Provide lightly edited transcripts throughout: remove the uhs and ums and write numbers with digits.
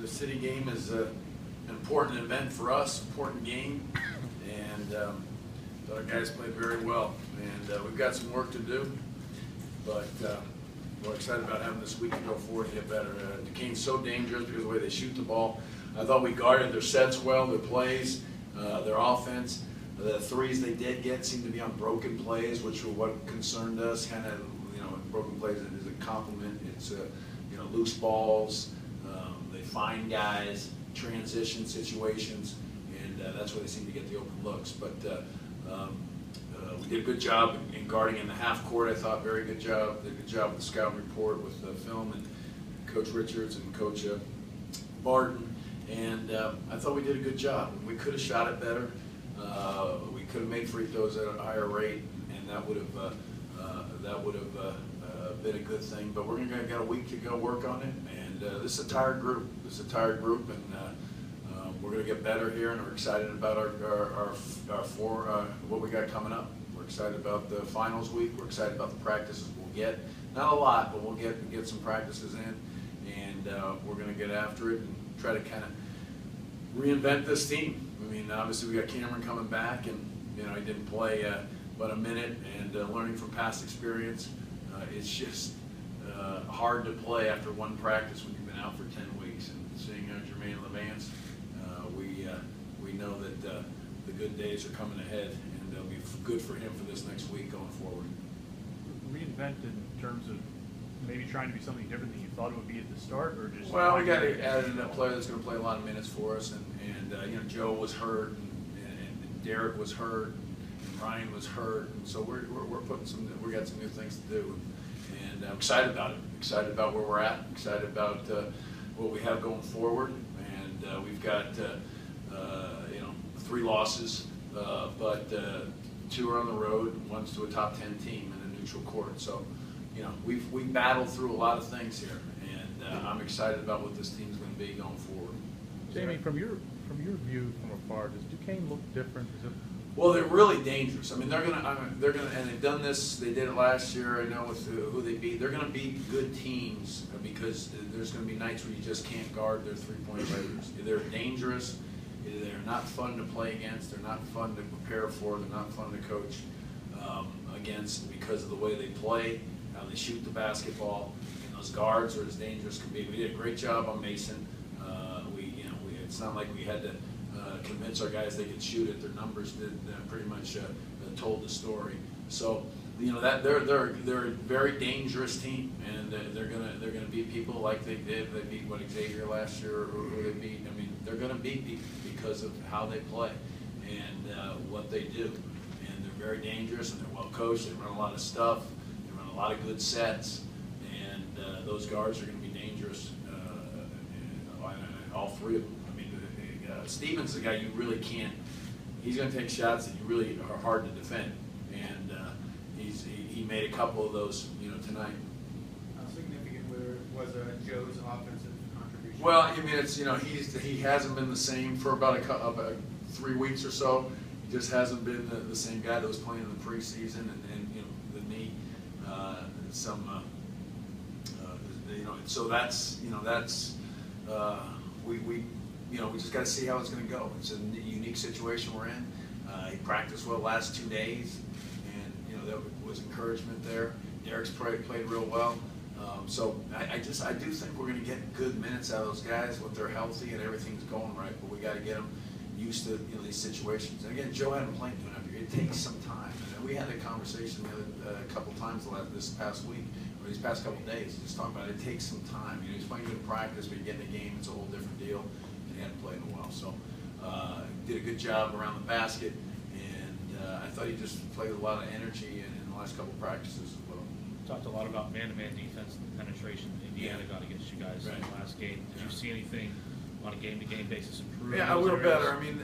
the city game is an important event for us, important game, and our guys played very well. And we've got some work to do, but we're excited about having this week to go forward and get better. Duquesne's so dangerous because of the way they shoot the ball. I thought we guarded their sets well, their plays, their offense. The threes they did get seemed to be on broken plays, which were what concerned us. Kind of, broken plays is a compliment. It's loose balls. They find guys, transition situations, and that's where they seem to get the open looks. But we did a good job in guarding in the half court. I thought very good job. Did a good job with the scouting report with film and Coach Richards and Coach Barton. And I thought we did a good job. We could have shot it better. We could have made free throws at a higher rate, and that would have been a good thing. But we're going to get a week to go work on it. And this is a tired group. And we're going to get better here. And we're excited about what we got coming up. We're excited about the finals week. We're excited about the practices we'll get. Not a lot, but we'll get some practices in, and we're going to get after it and try to kind of reinvent this team. I mean, obviously we got Cameron coming back, and he didn't play but a minute, and learning from past experience. It's just hard to play after one practice when you've been out for 10 weeks. And seeing Jermaine Levance, we know that the good days are coming ahead, and they'll be good for him for this next week going forward. Reinvent in terms of maybe trying to be something different than you thought it would be at the start, or just? Well, we got to add in a player that's going to play a lot of minutes for us, and Joe was hurt, and Derek was hurt, and Ryan was hurt, and so we got some new things to do, and I'm excited about it. Excited about where we're at. Excited about what we have going forward, and we've got 3 losses, but 2 are on the road, and 1's to a top 10 team in a neutral court. So, we've battled through a lot of things here, and I'm excited about what this team's going to be going forward. Jamie, from your view from afar, does Duquesne look different? Well, they're really dangerous. I mean, they're gonna, and they've done this. They did it last year. I know with who they beat. They're gonna beat good teams because there's gonna be nights where you just can't guard their three-point shooters. They're dangerous. They're not fun to play against. They're not fun to prepare for. They're not fun to coach against because of the way they play, how they shoot the basketball. And those guards are as dangerous can be. We did a great job on Mason. It's not like we had to convince our guys they could shoot it. Their numbers did pretty much told the story. So that they're a very dangerous team, and they're gonna beat people like they did. They beat Xavier last year, or who they beat. I mean, they're gonna beat people because of how they play and what they do. And they're very dangerous, and they're well coached. They run a lot of stuff. They run a lot of good sets, and those guards are going to be dangerous. All 3 of them. Stevens is a guy you really can't. He's going to take shots that you really are hard to defend, and he made a couple of those, tonight. How significant was Joe's offensive contribution? Well, I mean, he hasn't been the same for about 3 weeks or so. He just hasn't been the same guy that was playing in the preseason, and the knee, So that's we just got to see how it's going to go. It's a unique situation we're in. He practiced well the last 2 days, and there was encouragement there. Derek's played real well. So I do think we're going to get good minutes out of those guys when they're healthy and everything's going right. But we got to get them used to these situations. And again, Joe hadn't played doing it. It takes some time. And we had a conversation a couple times this past week, or these past couple days, just talking about it takes some time. He's playing good practice, but you get in a game, it's a whole different deal. He hadn't played in a while, so did a good job around the basket, and I thought he just played with a lot of energy in the last couple of practices as well. Talked a lot about man-to-man defense and penetration Indiana got against you guys in the last game. Did you see anything on a game-to-game basis improve? Yeah, we're better. I mean,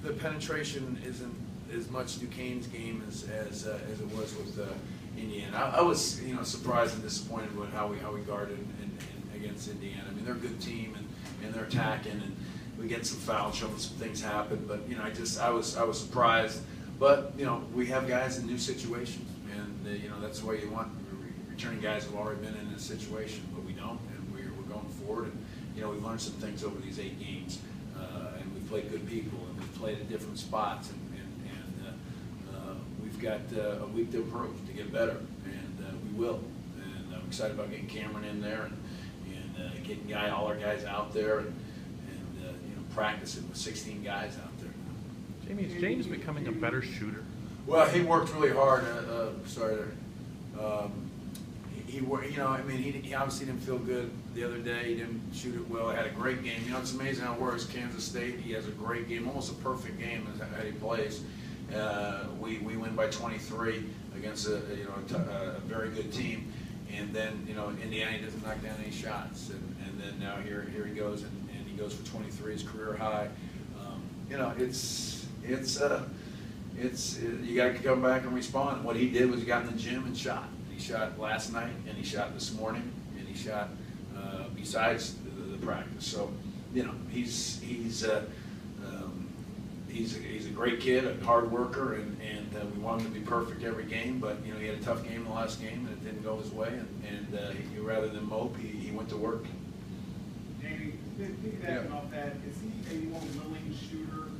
the penetration isn't as much Duquesne's game as it was with Indiana. I was surprised and disappointed with how we guarded against Indiana. I mean, they're a good team, and they're attacking, and we get some foul trouble, some things happen. But I was surprised. But we have guys in new situations, and that's the way you want returning guys who've already been in a situation. But we don't, and we're going forward. And we've learned learned some things over these 8 games, and we've played good people, and we've played at different spots, and we've got a week to improve, to get better, and we will. And I'm excited about getting Cameron in there and getting all our guys out there and practicing with 16 guys out there. Jamie, is James becoming a better shooter? Well, he worked really hard. He obviously didn't feel good the other day. He didn't shoot it well. He had a great game. It's amazing how it works. Kansas State, he has a great game, almost a perfect game as how he plays. We win by 23 against a very good team, and then Indiana, he doesn't knock down any shots, and then now here he goes and he goes for 23, his career high. It's you got to come back and respond. What he did was he got in the gym and shot. He shot last night, and he shot this morning, and he shot besides the practice. So, he's a great kid, a hard worker, and we want him to be perfect every game. But he had a tough game in the last game, and it didn't go his way. And he, rather than mope, he went to work. Jamie, piggybacking off that, is he a more willing shooter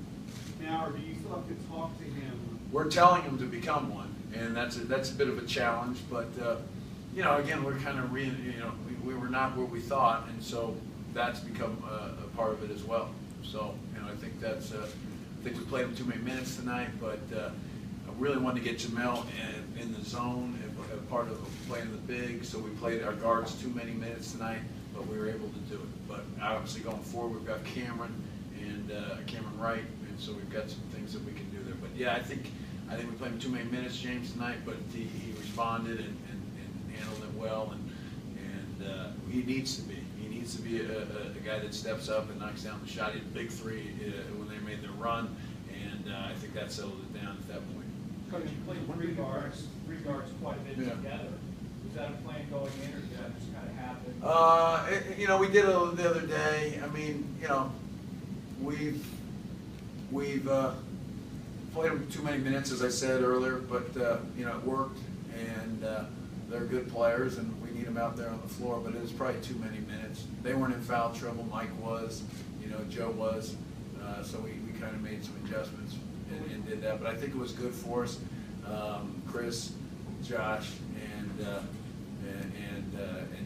now, or do you still have to talk to him? We're telling him to become one, and that's a bit of a challenge. But again, we're kind of we were not where we thought, and so that's become a part of it as well. So I think that's. I think we played him too many minutes tonight, but I really wanted to get Jamel in the zone, part of playing the big. So we played our guards too many minutes tonight, but we were able to do it. But obviously going forward, we've got Cameron and Cameron Wright, and so we've got some things that we can do there. But yeah, I think we played him too many minutes, James, tonight, but he responded and handled it well, and he needs to be. He needs to be a guy that steps up and knocks down the shot. He had a big 3 when they made their run, and I think that settled it down at that point. Coach, you played three guards quite a bit together. Was that a plan going in, or did that just kind of happen? We did it the other day. I mean, we've played them too many minutes, as I said earlier, but it worked, and they're good players, and we need them out there on the floor. But it was probably too many minutes. They weren't in foul trouble. Mike was, Joe was, so we kind of made some adjustments and did that. But I think it was good for us. Chris, Josh, and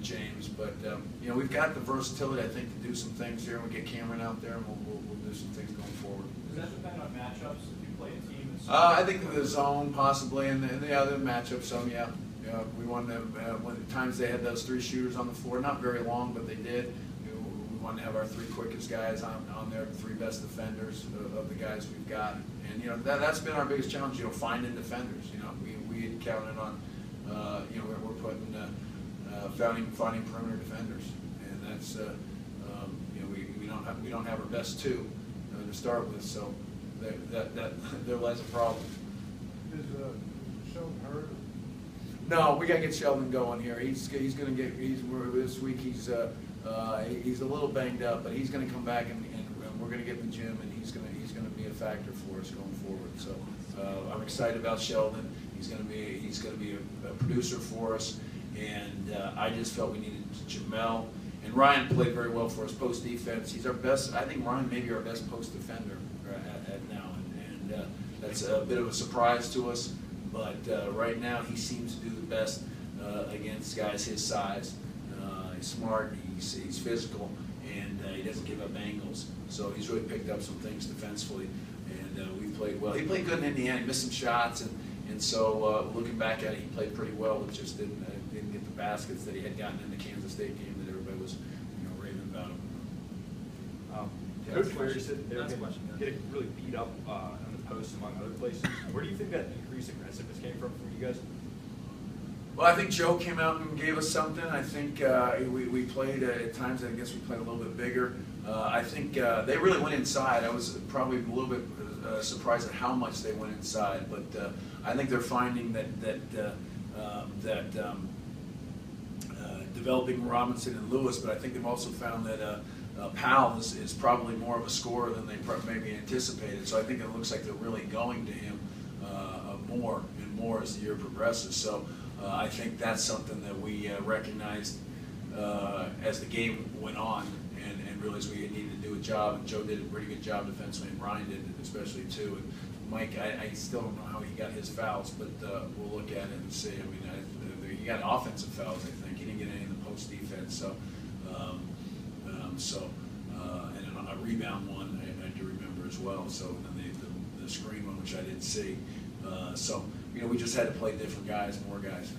James. But we've got the versatility, I think, to do some things here. We get Cameron out there, and we'll do some things going forward. Does that depend on matchups? If you play a team that's I think the zone possibly, and the other matchups. Some, yeah. We wanted to, when the times they had those 3 shooters on the floor, not very long, but they did. We wanted to have our 3 quickest guys on there, 3 best defenders of the guys we've got, and that's been our biggest challenge. Finding defenders. We had counted on, we're putting finding perimeter defenders, and that's we don't have our best 2 to start with, so that there lies a problem. Is Sheldon hurt? No, we gotta get Sheldon going here. He's gonna get. This week he's a little banged up, but he's gonna come back and we're gonna get in the gym, and he's gonna be a factor for us going forward. So I'm excited about Sheldon. He's gonna be a producer for us, and I just felt we needed Jamel. And Ryan played very well for us post defense. He's our best. I think Ryan may be our best post defender at now, and that's a bit of a surprise to us. But right now, he seems to do the best against guys his size. He's smart, he's physical, and he doesn't give up angles. So he's really picked up some things defensively, and we played well. He played good in Indiana. He missed some shots, and so looking back at it, he played pretty well. But just didn't get the baskets that he had gotten in the Kansas State game that everybody was raving about him. Coach Ferry said they're getting really beat up on the post among other places. Where do you think that increased aggressiveness came from you guys? Well, I think Joe came out and gave us something. I think we played at times. I guess we played a little bit bigger. I think they really went inside. I was probably a little bit surprised at how much they went inside, but I think they're finding that developing Robinson and Lewis. But I think they've also found that Powell is probably more of a scorer than they maybe anticipated. So I think it looks like they're really going to him more and more as the year progresses. So I think that's something that we recognized as the game went on and really realized we needed to do a job, and Joe did a pretty good job defensively, and Ryan did especially too. And Mike, I still don't know how he got his fouls, but we'll look at it and see. I mean, he got offensive fouls, I think. He didn't get any in the post defense, so. And then on a rebound one, I do remember as well. So then the screen one, which I didn't see. So we just had to play different guys, more guys.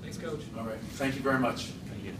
Thanks, Coach. All right. Thank you very much. Thank you.